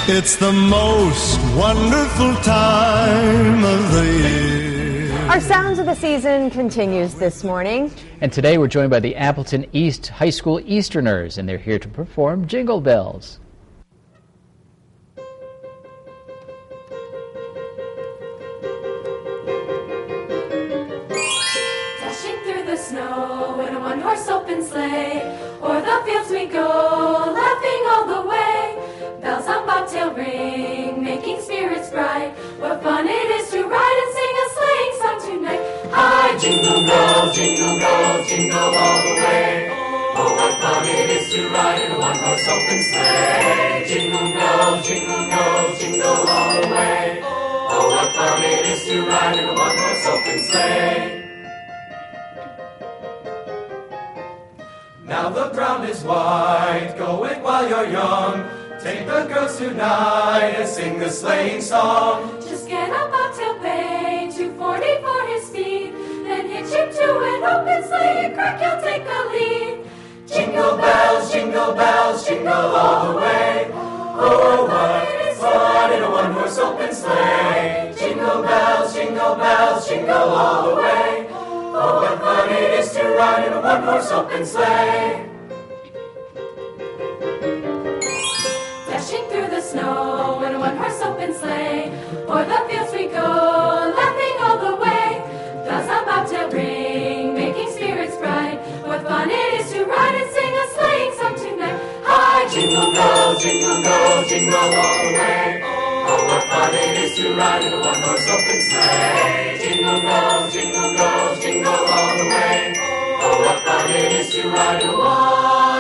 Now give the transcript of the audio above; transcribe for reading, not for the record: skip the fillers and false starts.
It's the most wonderful time of the year. Our Sounds of the Season continues this morning. And today we're joined by the Appleton East High School Easterners, and they're here to perform Jingle Bells. Dashing through the snow in a one-horse open sleigh, o'er the fields we go, laughing all the way. Bells on bobtail ring, making spirits bright. What fun it is to ride and sing a sleighing song tonight. Hi, jingle bells, jingle all the way. Oh, what fun it is to ride in a one-horse open sleigh. Jingle bells, jingle all the way. Oh, what fun it is to ride in a one-horse open sleigh. Now the ground is white, go it while you're young. Take the girls tonight and sing the sleighing song. Just get a bobtail bay, 240 for his speed. Then hitch him to an open sleigh, and crack, he'll take the lead. Jingle bells, jingle all the way. Oh, what fun in a one-horse open sleigh. Jingle bells, jingle all the way. Oh, what fun it is to ride in a one-horse open sleigh. Dashing through the snow in a one-horse open sleigh, o'er the fields we go, laughing all the way. Bells on bobtail ring, making spirits bright. What fun it is to ride and sing a sleighing song tonight. Hi, jingle bells, jingle all the way. Oh, what fun it is to ride in a one-horse open sleigh. Jingle bells, jingle all the way. Oh, what fun it is to ride in a one